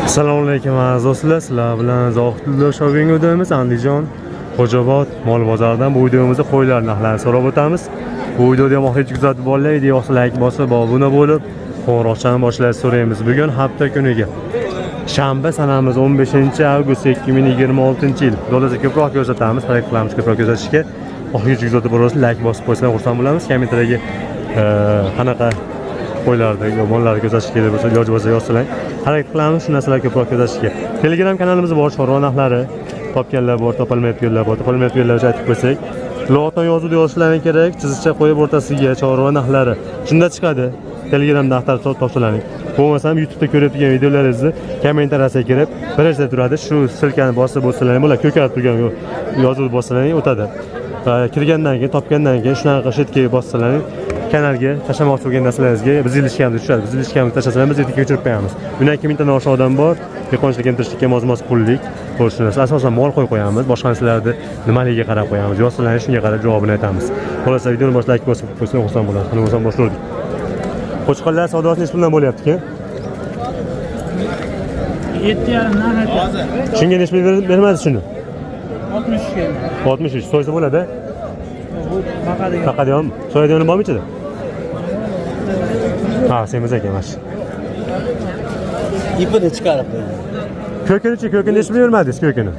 Assalomu alaykum aziz do'stlar, sizlar bilan Zohidullo shopping o'damiz. Andijon, Xo'jobod mol bozoridan bu videomizda qo'ylar narxlarini so'rab o'tamiz. Bu videoda ham oxirigacha kuzatib borlaydi, yo'qsa like bosib, obuna bo'lib, qo'ng'iroqchani boshlashni so'raymiz. Bugun hafta kuniga shanba sanamiz 15-avgust 2026-yil. Dolarda ko'proq ko'rsatamiz, harakat qilamiz ko'proq ko'rsatishga. Oxirigacha kuzatib borasiz, like bosib qo'ysangiz xursand bo'lamiz. Kommentariyga qanaqa qo'ylardagi mollarni ko'rsatish kerak bo'lsa, iloji bo'lsa yozsanglar. Harakat qilamiz shu narsalar ko'proq ko'rsatishga. Telegram kanalimiz bor, chorva narxlari topganlar bor, topolmayotganlar bor. Topolmayotganlarga aytib qo'ysak, lotni yozuvda yozishlaring kerak, chiziqcha qo'yib o'rtasiga chorva narxlari. Shunda chiqadi. Telegramda axtar topsalaring. Bo'lmasam YouTube'da ko'rib turgan videolaringizni kommentariyasiga kirib, birinchida turadi, shu silkani bosib bo'lsalaring bo'ladi, ko'karib turgan yozuvni bossalaring o'tadi. Kirgandan keyin, topgandan keyin shunaqa shetga bossalaring kanalga tashlamoqchi bo'lgan narsalaringizga biz ilishkamni tushadi. Biz ilishkamni tashlasangiz biz yerga ko'chirib qo'yamiz. Bundan keyin mingtadan oshiq odam bor. Dehqonchilik keltirishga mos pullik ko'rishimiz. Asosan mol qo'yib qo'yamiz. Boshqa narsalarni nimaligiga qarab qo'yamiz. Yozsalaring shunga qarab javobini aytamiz. Xullas, videoni boshlashga bosib qo'ysangiz xursand bo'ladi. Qani bo'lsam boshlardik. Qo'chqonlar savdosi nech puldan bo'lyapti-ki? 7,5 narx aytadi. Shunga nech pul bermadi shuni? 63 ga. 63. So'ysa bo'ladi. Faqadigan. Faqadigan. So'yadigan bormi ichida? Ha, semiz ekan mana shu. İpini çıkarıp böyle. Kökünü nech pul bermadingiz kökünü?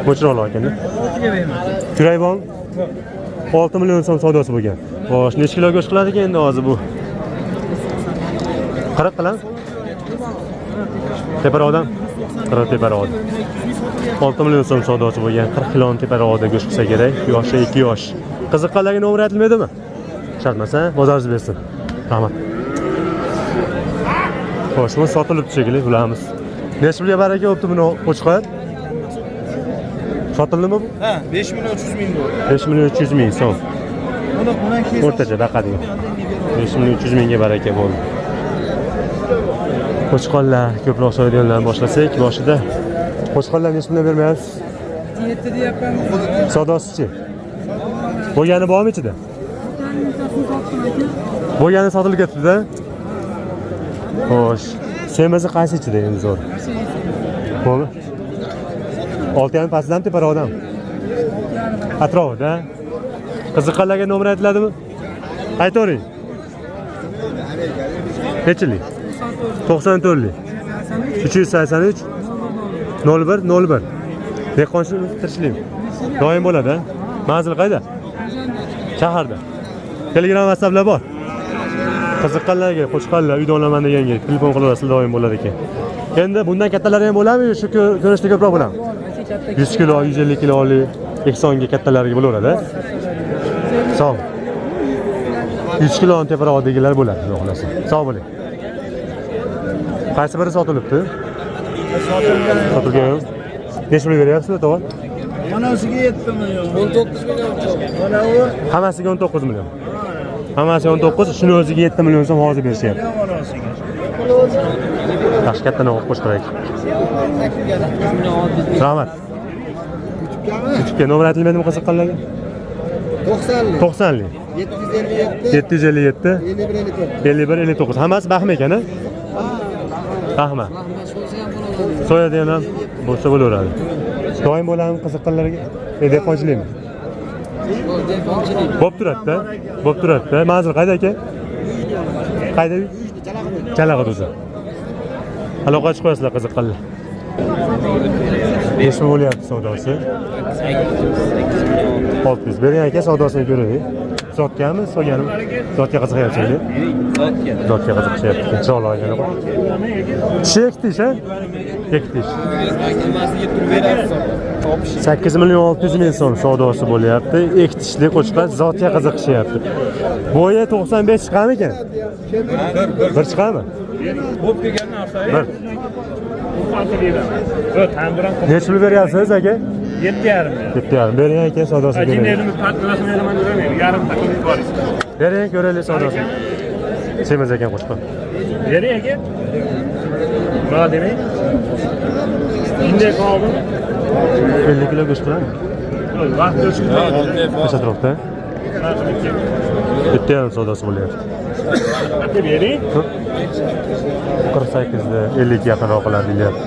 Bo'chroqlar ekanda. 6 ga bermadi. Kuraybon 6 million so'm savdosi bo'lgan. Xo'sh, necha kilo go'sht qiladi ekan endi hozir bu? 40 qilan? Teparoqdan 40 teparoqda. 6 million so'm savdosi bo'lgan. 40 kilo teparoqda go'sht qilsa kerak. Yoshi 2 yosh. Qiziqqanlarga nomer aytilmaydimi? Shartmasa bozoringiz bersin. Rahmat. Xo'sh, bu sotilibdi shekilli, bilamiz. Necha pulga baraka bo'pti buni qo'chqar? Sotildimi bu? Ha, 5 milyon 300 bin dolar. 5 million 300 ming so'm. Bundan keyin O'rtacha baqadigan. 5 million 300 mingga baraka bo'ldi. Qo'chqonlar ko'proq so'raydiganlarni boshlasak, boshida qo'chqonlar nech puldan bermayapsiz? 7 deyapman. Savdosichi? Bo'lgani bormi ichida? Bo'lgani sotilib ketdi-da. Xo'sh, semizi qaysi ichida endi zo'r? Bo'ldi. 6 pastdan teparoqdan. Atrofida. Qiziqqanlarga nomer aytiladimi? Aytavering. Nechilik? 94lik. 383 01 Dehqonchilik tirishlik. Doim bo'ladi. Manzil qayda? Shaharda. Telegram WhatsApplar bor. Qiziqqanlarga, qo'chqanlar, uyda olaman deganga telefon qilaverasiz, doim bo'ladi ekan. Endi bundan kattalari ham bo'ladimi, shu ko'rinishda ko'proq bo'ladimi? 100 kilo, 150 kilolik eksonga kattalariga bo'laveradi. Sog'. 100 kilo teparoqdagilar bo'ladi, xudo xolasa. Sog' bo'ling. Qaysi biri sotilibdi? Sotilgan. Nech pul beryapsizlar, tog'a? Manasiga 7 milyon. 19 milyon. Mana u Hammasiga 19 million. Hammasiga 19, shuni o'ziga 7 million so'm hozir berishyapti. manasiga. Yaxshi kattani olib qo'sh kerak. Rahmat. YouTube'ga nomer aytilmaydimi qiziqqanlarga? 90lik. 90lik. 757 757 51 51 59. Hammasi baxma ekan, a? Baxma. So'yadigan ham bo'lsa bo'laveradi. Doim bo'ladimi qiziqqanlarga? Dehqonchilikmi? Bo'p turadi-da. Bo'p turadi-da. Manzil qayda aka? Qayda? Chalag'ida o'zi. Aloqa chiqib qo'yasizlar qiziqqanlar. Nechmi bo'lyapti savdosi? 600. Bering aka, savdosini ko'raylik. Sotganmi, so'ganmi? Sotga qiziqyapsizlar. Sotga qiziqishyapti. Chiroyli ekan. Kishi ektish, ha? Ektish. 8 million 600 ming so'm savdosi bo'lyapti. Ektishli qo'chqar zotga qiziqishyapti. Bo'yi 95 chiqadimi ekan? Bir chiqadimi? Bo'p kelgan narsa. Bir. Nech pul beryapsiz aka? 7,5. 7,5. Bering aka, savdosini ko'raylik. Ajinlarimiz patlasini olaman demadim. Yarim taklif bor. Bering, ko'raylik savdosini. Semiz ekan qo'chqar. Bering aka. Nima demang? Inday qoldim. 50 kilo go'sht qiladi. Vaqt o'tib Qancha turibdi? Bitta ham savdosi bo'lyapti. Bering. 48'da 50 ga yaqinroq qiladi deyapti.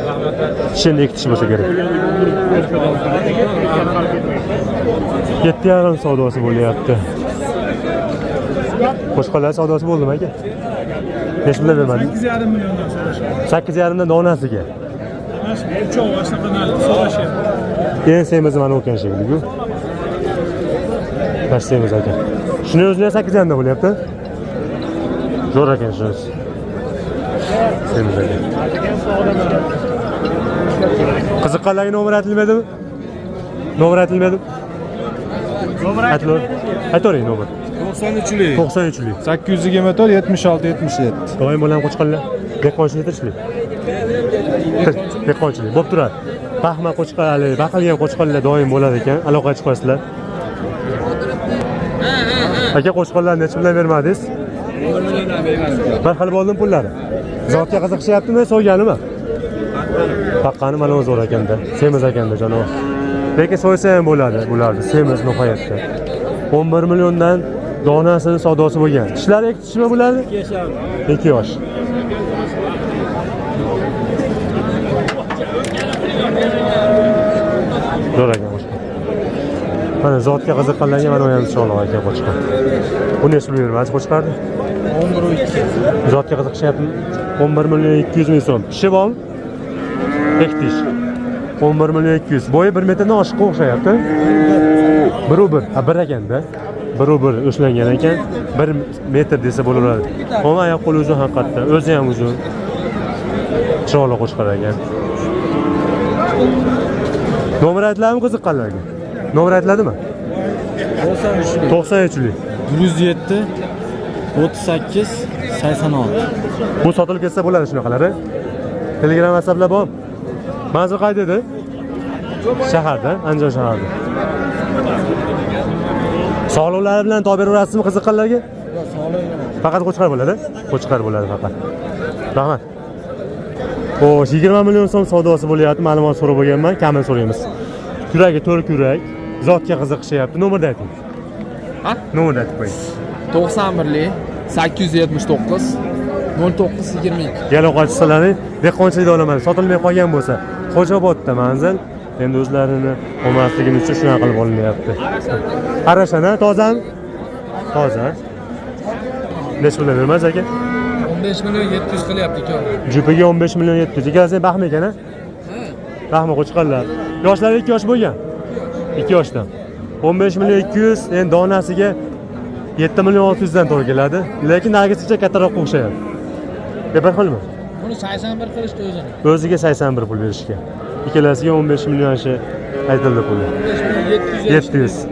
Shunday kitish bo'lsa kerak. 7,5 savdosi bo'lyapti. Qo'shqonlar savdosi bo'ldimi aka? Necha pulga bermading? 8,5 milliondan so'rashgan. 8,5 dan donasiga. Uchoq vashaqadan so'rashyapti. Endi semiz mana o'tgan shekilli-ku. Tashlaymiz aka. Shuni o'zini 8,5 dan bo'lyapti. Zo'r ekan shunisi. Semiz aka. Qiziqqanlarga nomer aytilmadimi? Nomer aytilmadimi? Nomer aytavering nomer. 93lik. 93lik. 824 76 77. Doim bilan qo'chqonlar. Dehqonchilik tirishlik. Dehqonchilik bo'lib turadi. Baxma qo'chqonlar, baqilgan qo'chqonlar doim bo'ladi ekan. Aloqa chiqasizlar. Aka qo'chqonlar necha puldan bermadingiz? 1 milliondan berganman. Bir xil bo'ldim pullari. Zotga qiziqishyaptimi, so'yganimi? Taqqani mana o'zi zo'r ekanda. Semiz ekanda janob. Lekin so'ysa ham bo'ladi bularni. Semiz nihoyatda. 11 milliondan donasini savdosi bo'lgan. Tishlari ekitishmi bularni? 2 yosh. Zo'r ekan qo'chqon. Mana zotga qiziqqanlarga mana bu ham inshaalloh ekan qo'chqon. Bu necha pul bermadi qo'chqarni? 11,2. Zotga qiziqishyaptimi? 11 million 200 ming so'm. Kishi bormi? Ektish. 11 million 200. Bo'yi 1 metrdan oshiqqa o'xshayapti. 1 ha 1 ekanda. 1 o'shlangan ekan. 1 metr desa bo'laveradi. Ammo oyoq qo'li uzun haqiqatda. O'zi ham uzun. Chiroyli qo'chqar ekan. Nomer aytiladimi qiziqqanlarga? Nomer aytiladimi? 93lik. 93lik. 107 38 86. Bu sotilib ketsa bo'ladi shunaqalari. Telegram WhatsApplar bor. Manzil qayerda edi? Shaharda, Andijon shaharida. Sog'liqlari bilan to'g'ri beraverasizmi qiziqqanlarga? Yo'q, sog'lig'im. Faqat qo'chqar bo'ladi. Qo'chqar bo'ladi faqat. Rahmat. Xo'sh, 20 million so'm savdosi bo'lyapti. Ma'lumot so'rab bo'lganman, kamini so'raymiz. Kuragi 4 kurak, zotga qiziqishyapti. Nomerni ayting. Ha? Nomerni aytib qo'ying. 91lik 879 0922. Aloqachilarni dehqonchilikda olaman. Sotilmay qolgan bo'lsa, Xo'jobodda manzil. Endi o'zlarini olmasligini uchun shunaqa qilib olinyapti. Qarashana, tozami? Toza. Necha pulga bermaysiz aka? 15 million 700 qilyapti aka. Jupiga 15 million 700. Ikkalasi baxmi ekan-a? Rahmat qo'chqanlar. Yoshlari 2 yosh bo'lgan. 2 yoshdan. 15 million 200, endi donasiga 7 million 600 dan to'g'ri keladi. Lekin nargisicha kattaroq o'xshayadi. Bir xilmi? Buni 81 qilishdi o'zini. O'ziga 81 pul berishga. Ikkalasiga 15 million shi aytildi puli. 700.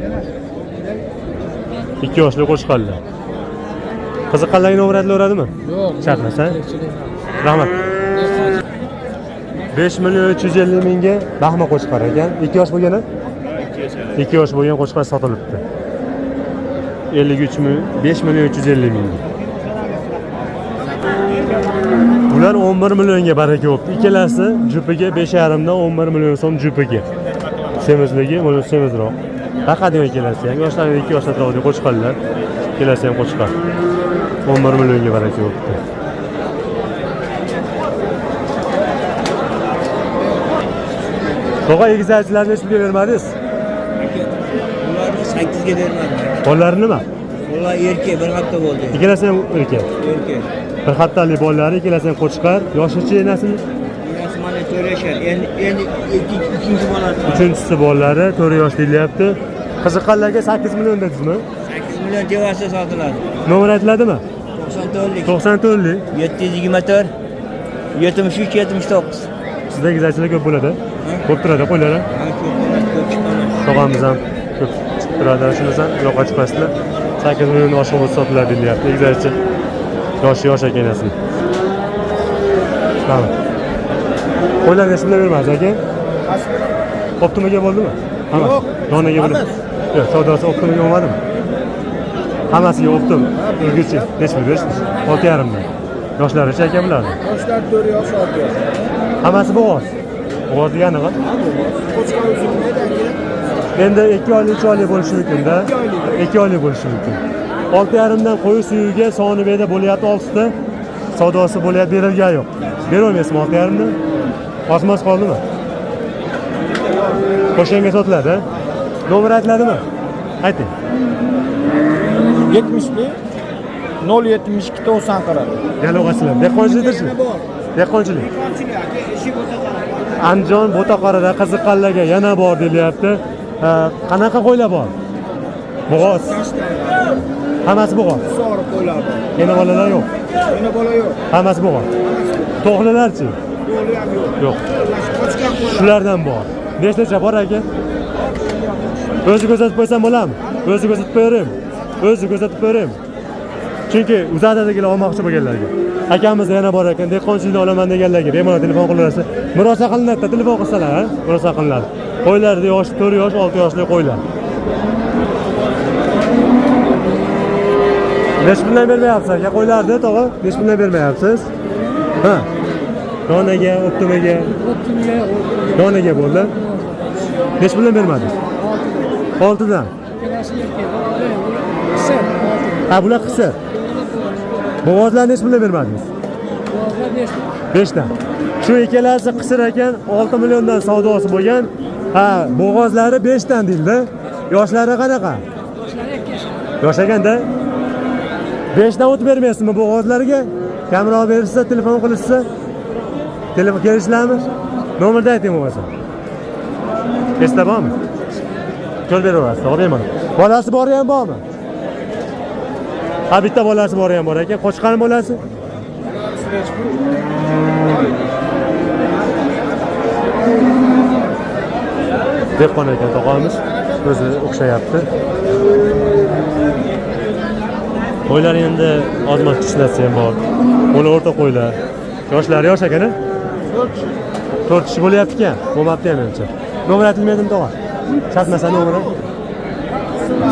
2 yoshli qo'chqanlar. Qiziqqanlarga nomer aytilaveradimi? Yo'q. Shartmasa. Rahmat. 5 million 350 mingga baxma qo'chqar ekan. 2 yosh bo'lgan-a? 2 yosh bo'lgan qo'chqar sotilibdi. 53 ming, 5 million 350 ming. Bular 11 millionga baraka bo'libdi. Ikkalasi jupiga 5,5 dan 11 million so'm jupiga. Semizligi, mana semizroq. Faqat ikkalasi ham yoshlar 2 yosh atrofida qo'chqarlar. Ikkalasi ham qo'chqar. 11 millionga baraka bo'libdi. Tog'a egizakchilarni hech pulga bermadingiz? Ularni 8 ga bermadim. Bolalari nima? Ular erkak bir hafta bo'ldi. Ikkalasi ham erkak. Erkak. Bir haftalik bolalari, ikkalasi ham qo'chqar. Yoshichi enasini? Enasi mana 4 yashar. Endi ikkinchi bolasi bor. Uchinchisi bolalari 4 yosh deyilyapti. Qiziqqanlarga 8 million dedingizmi? 8 million devasa sotiladi. Nomer aytiladimi? 94lik. 94lik. 724 73 79. Sizda egizakchilar ko'p bo'ladi. Ko'p turadi qo'ylari. Mana ko'p chiqqanlar. Tog'amiz ham ko'p chiqib turadi. Shundan yo'qqa chiqasizlar. 8 million oshiq bo'lsa sotiladi deyilyapti. Egizakchi yosh ekan asli. Tamam. Qo'ylar necha bermaysiz aka? Optimaga bo'ldimi? Yo'q. Donaga bo'ldi. Yo'q, savdosi optimaga bo'lmadimi? Hammasiga optim. Ulguchi necha pul berishdi? 6,5 dan. Yoshlari necha ekan bularni? Yoshlar 4 yosh 6 yosh. Hammasi bo'g'oz. Bo'g'oz degani nima? Qo'chqar uzun edi aka. Endi 2 oylik, 3 oylik bo'lishi mumkin-da. 2 oylik bo'lishi mumkin. 6,5 dan qo'yi suyugiga soni beda bo'lyapti 6 ta. Savdosi bo'lyapti, berilgan yo'q. Berolmaysizmi 6,5 dan? Osmos qoldimi? Qo'shanga sotiladi. Nomer aytiladimi? Ayting. 71 072 90 qiladi. Yalog'asilar. Dehqonchilikdirmi? Dehqonchilik. Andijon Bo'taqorada Qiziqqallarga yana bor deyilyapti. Qanaqa qo'ylar bor? Bo'g'oz. Hammasi bo'g'oz. Sori qo'ylar bor. Yana bolalar yo'q. Yana bola yo'q. Hammasi bo'g'oz. To'g'lilarchi? Yo'li ham yo'q. Yo'q. Qochgan qo'ylar. Shulardan bor. Nechtacha bor aka? O'zi ko'rsatib qo'ysam bo'ladimi? O'zi ko'rsatib qo'yarim. O'zi ko'rsatib qo'yarim. Chunki uzatadigilar olmoqchi bo'lganlarga. Akamizda yana bor ekan, dehqonchilikni olaman deganlarga bemalol telefon qilaversa, murosa qilinadi, telefon qilsalar, ha? Murosa qilinadi. Qo'ylarda yosh 4 yosh, 6 yoshli qo'ylar. Nech puldan bermayapsiz aka qo'ylarni, tog'a? Nech puldan bermayapsiz? Ha. Donaga, optimaga. Donaga bo'ldi. Nech puldan bermadingiz? 6 dan. Ha, bular qisir. Bo'g'ozlarni nech puldan bermadingiz? 5 dan. Shu ikkalasi qisir ekan, 6 milliondan savdosi bo'lgan. Ha, bo'g'ozlari 5 dan deyildi. Yoshlari qanaqa? Yosh ekanda. 5 dan o'tib bermaysizmi bo'g'ozlarga? Kamroq berishsa, telefon qilishsa, telefon kelishlarmi? Nomerni ayting bo'lmasa. Esda bormi? Qo'l beraverasiz, to'g'rimi? Bolasi bori ham bormi? Ha, bitta bolasi bori ham bor ekan. Qo'chqar bolasi? Dehqon ekan tog'amiz. O'zi o'xshayapti. Qo'ylar endi ozmoq kishlasi ham bor. Ular o'rta qo'ylar. Yoshlari yosh ekan-a? 4 kishi bo'lyapti ekan. Bo'lmabdi ham menimcha. Nomer aytilmaydimi tog'a? Chatmasa nomeri.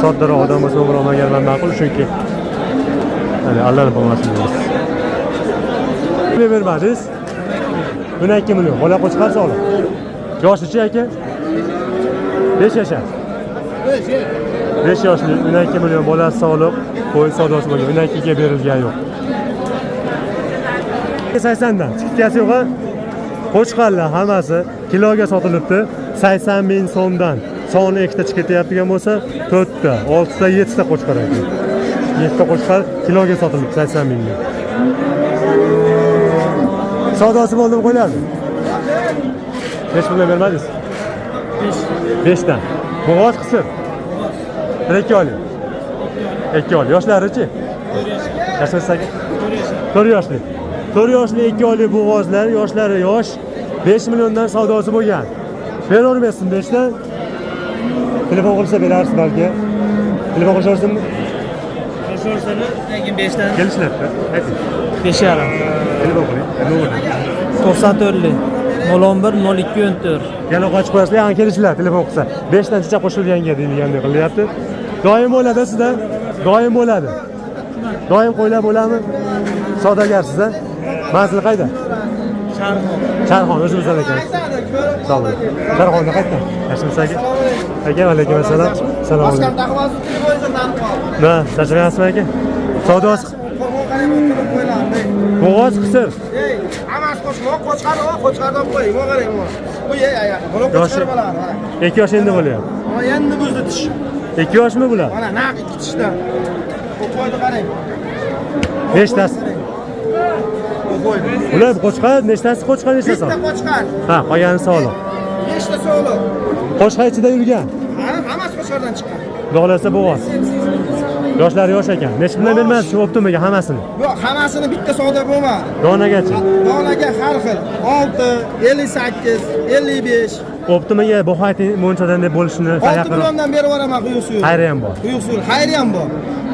Soddaroq odam bo'lsa nomer olmagan ma'qul, chunki hali Allohning bo'lmasin deymiz. Nima bermadingiz? 12 million. Bola qo'chqar sog'liq. Yoshi-chi aka? 5 yashar. 5 yoshli 12 million bolasi sog'liq, qo'y savdosi bo'lgan. 12 ga berilgan yo'q. 80 dan. Chiqitasi yo'q-a? Qo'chqarlar hammasi kiloga sotilibdi. 80 ming so'mdan. Soni ikkita chiqib ketyaptigan bo'lsa, 4 ta, 6 ta, 7 ta qo'chqar ekan. 7 ta qo'chqar kiloga sotilibdi 80 mingga. Savdosi bo'ldimi qo'ylardi? Nech pulga bermadingiz? 5 dan. Bo'g'oz qisir. 2 oling. 2 oling. Yoshlari-chi? Yashasak 4 yoshli. 4 yoshli 2 oylik bo'g'ozlar, yoshlari yosh, 5 milliondan savdosi bo'lgan. Beravermaysizmi 5 dan? Telefon qilsa berarsiz balki. Telefon qilishlarsizmi? So'rsani, lekin 5 dan Kelishlardi. Ayting. 5,5. Telefon qiling. Nomer. 94 011 02 14. Yana qochib qo'yasizlar, yana kelishlar telefon qilsa. 5 dan chicha qo'shilganga deyilgandek qilyapti. Doim bo'ladi sizda. Doim bo'ladi. Doim qo'ylar bo'ladimi? Savdogarsiz a? Manzil qayda? Sharxon o'zimizdan ekan. Sog' bo'ling. Sharxonda qayerdan? Yaxshimisiz aka? Aka, alaykum assalom. Salom alaykum. Na, charchamayapsizmi aka? Savdosi bo'g'oz qisir. Hammasi qo'chqardan qo'y, bu qarang bu. Bu aya, buni qo'chqar bo'ladi. 2 yosh endi bo'lyapti. Mana endi buzdi tish. 2 yoshmi bular? Mana naq 2 tishdan. Bu qo'yni qarang. Nechtasi? Bular qo'chqar, nechtasi qo'chqar, nechtasi? Bitta qo'chqar. Ha, qolgani sog'liq. 5 ta sog'liq. Qo'chqar ichida yurgan. Hammasi qo'chqardan chiqqan. Dog'lasa bo'g'oz. Yoshlari yosh ekan. Nech puldan bermaysiz shu optimaga hammasini? Yo'q, hammasini bitta savdo bo'lmadi. Donagachi. Donaga har xil. 6, 58, 55. Optimaga bu hayti mo'nchadan deb bo'lishini 6 milliondan berib yuboraman quyuq. Xayri ham bor. Quyuq, xayri ham bor.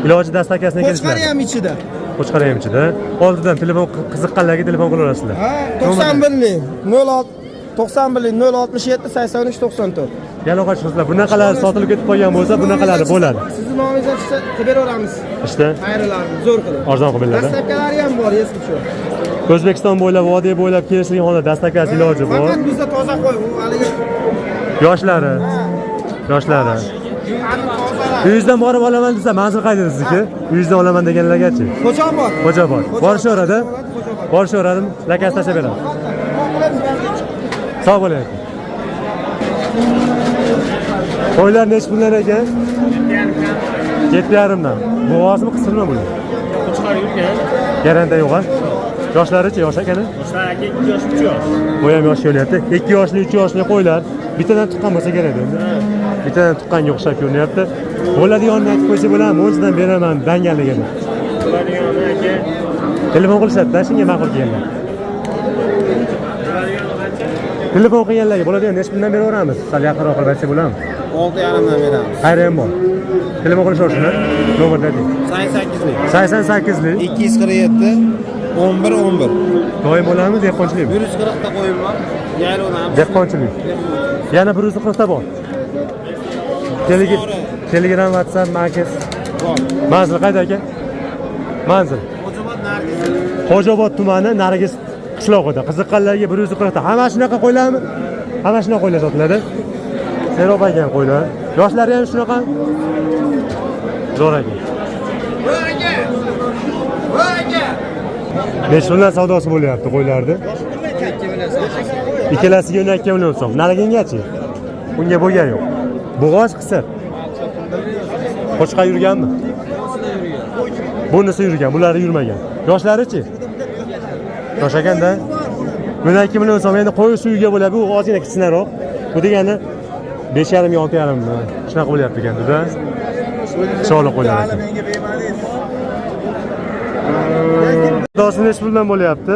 Iloji dastakasini kelishlar. Qo'chqari ham ichida. Qo'chqari ham ichida. Oldidan telefon qiziqqanlarga telefon qilaverasizlar. Ha, 91 06 91 067 83 94. Yalog'och qizlar, bunaqalar sotilib ketib qolgan bo'lsa, bunaqalari bo'ladi. Sizni nomingizdan chiqsa qilib beraveramiz. Ishda Xayrilarni zo'r qilib. arzon qilib beradi. Dastavkalari ham bor, eski shu. O'zbekiston bo'ylab, vodiy bo'ylab kelishilgan holda dastakasi iloji bor. Faqat bizda toza qo'y, u haligi Yoshlari. Ani tozalar. Uyingizdan borib olaman desa, manzil qayerda sizniki? Uyingizdan olaman deganlargachi? Xo'jobod. Xo'jobod. Borishaveradi. Borishaveradi, lakasi tashlab beradi. Sog' bo'ling. Qo'ylar nech puldan ekan? 7,5 dan. Bo'g'ozmi, qisirmi buni? Chiqar yurgan. Garanta yo'q-a? Yoshlari-chi, yosh ekani? Yoshlar aka 2 yosh, 3 yosh. Bu ham yosh ko'ryapti. 2 yoshli, 3 yoshli qo'ylar bittadan tuqqan bo'lsa kerak endi. Bittadan tuqqanga o'xshab ko'rinyapti. Bo'ladigonni aytib qo'ysa bo'ladimi? O'zidan beraman dangaligini. Bo'ladigan aka. Telefon qilishadi-da, shunga ma'qul kelganlar. Telefon qilganlarga bo'ladigan nech puldan beraveramiz? Sal yaqinroq qilib aytsa bo'ladimi? 6,5 dan beramiz. Xayri ham bor. Telefon qilishaversinlar. Nomerni ayting. 88lik. 88lik 247 11 11. doim bo'ladimi, dehqonchilikmi? 140 ta qo'yim bor. Yaylovdan. Dehqonchilik. Yana 140 ta bor. Telegram, WhatsApp, Markaz. Manzil qayerda aka? Manzil. Xo'jobod Nargiz. Xo'jobod tumani Nargiz qishlog'ida. Qiziqqanlarga 140 ta. Hamma shunaqa qo'ylarmi? Hamma shunaqa qo'ylar sotiladi. Serob ekan qo'ylar. Yoshlari ham shunaqa. Zo'r ekan. Besh puldan savdosi bo'lyapti qo'ylarni. Ikkalasiga 12 million so'm. Narigingachi? Bunga bo'lgan yo'q. Bo'g'oz qisir. Qo'chqa yurganmi? Bunisi yurgan, bular yurmagan. Yoshlari-chi? Yosh ekanda. 12 million so'm endi qo'y suyiga bo'ladi. Bu ozgina kichkinaroq. Bu degani 5,5 6,5 shunaqa bo'lyapti ekan-da. Chiroyli qo'ylar ekan. Savdosi nech puldan bo'lyapti?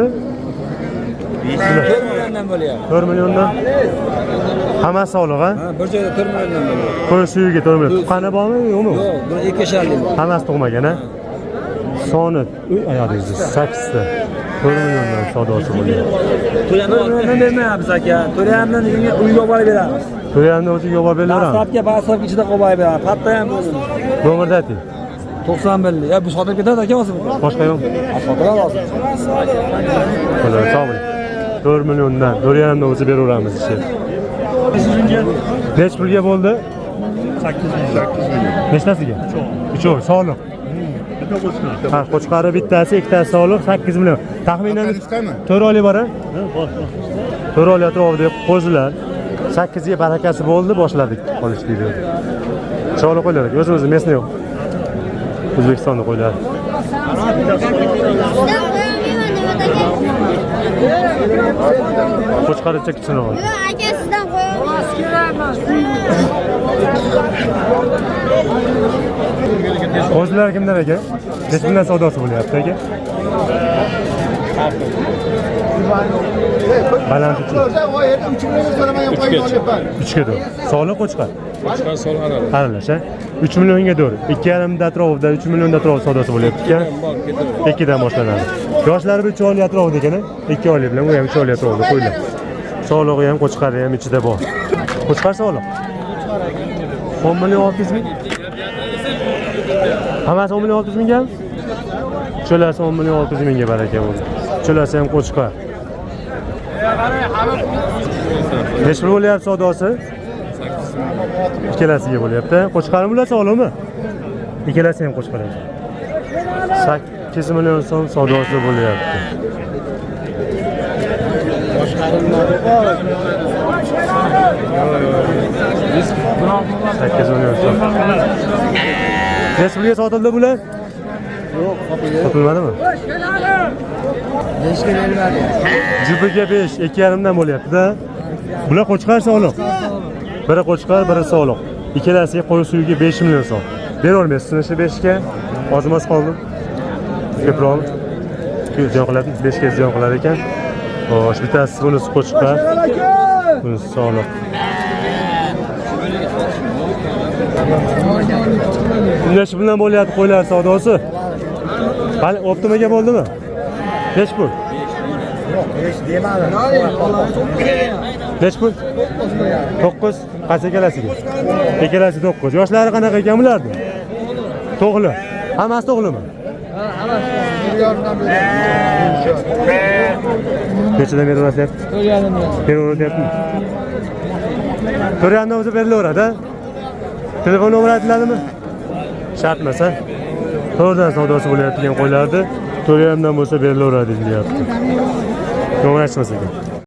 4 milliondan bo'lyapti. 4 milliondan. Hammasi sog'liq, ha? Ha, bir joyda 4 milliondan bo'lyapti. Qo'y suyiga 4 million. Tuqqani bormi, yo'qmi? Yo'q, buni 2 sharlik. Hammasi tug'magan, ha? Soni oyoqingiz 8 ta. 4 milliondan savdosi bo'lyapti. To'yamdan bermayapmiz aka. To'yamdan uyga olib beramiz. To'yamni o'ziga olib beraveramiz. Dastlabki basab ichida qo'yib beramiz. Patta ham bo'lsin. Nomerni ayting. 91. Ya bu sotib ketadi aka o'zi. Boshqa yo'q. Sotib olasiz. Qo'ylar sog' bo'ling. 4 milliondan, 4,5 dan o'zi beraveramiz ishi. Nech pulga bo'ldi? 8 million. Nechtasiga? 3 sog'liq. Ha, qo'chqari bittasi, ikkitasi sog'liq, 8 million. Taxminan 4 oylik bor-a? Bor. 4 oylik atrofida qo'zilar. 8 ga barakasi bo'ldi, boshladik qolish deydi. Chiroyli qo'ylar, o'zimiz mesni yo'q. O'zbekistonda qo'ylar. Qo'chqaricha kichikroq. Aka sizdan qo'yaman. Qo'zilar kimlar aka? Nech puldan savdosi bo'lyapti aka? Balandchi. 3 ga to'g'ri. Sog'liq qo'chqar. Qo'chqar solg'anadi. Aralash, ha? 3 millionga to'g'ri. 2,5 da atrofida, 3 millionda atrofida savdosi bo'lyapti ekan. 2 dan boshlanadi. Yoshlari 3 oylik atrofida ekan, 2 oylik bilan u ham 3 oylik atrofida qo'ylar. Sog'lig'i ham qo'chqari ham ichida bor. Qo'chqar sog'liq. 10 million 600 ming. Hammasi 10 million 600 mingga? Cho'lasi 10 million 600 mingga baraka bo'ldi. Cho'lasi ham qo'chqar. Nech pul bo'lyapti savdosi? Ikkalasiga bo'lyapti. Qo'chqarmi bular sog'liqmi? Ikkalasi ham qo'chqar. 8 million so'm savdosi bo'lyapti. 8 million so'm. Nech pulga sotildi bular? Yo'q, Sotilmadimi? 5 ga beriladi. Jupiga 5, 2,5 dan bo'lyapti-da. Bular qo'chqar sog'liq. Biri qo'chqar, biri sog'liq. Ikkalasiga qo'y suyiga 5 million so'm. Beravermaysiz shu 5 ga. Ozmas qoldi. Ko'proq ziyon qiladi, 5 ga ziyon qilar ekan. Xo'sh, bittasi bunisi qo'chqar. Bunisi sog'liq. Nech puldan bo'lyapti qo'ylar savdosi? Hali optimaga bo'ldimi? Nech pul? Nech pul? 9. Qaysi ikkalasiga? Ikkalasi 9. Yoshlari qanaqa ekan bularning? To'g'ri. Hammasi to'g'rimi? Nechadan beraverasiz? 4,5. Beraveryaptimi? 4,5 o'zi berilaveradi, ha? Telefon nomeri aytiladimi? shartmasa to'rdan savdosi bo'layotgan qo'ylarni 4,5 dan bo'lsa berilaveradi deyapti. Ko'ngil ochmas ekan.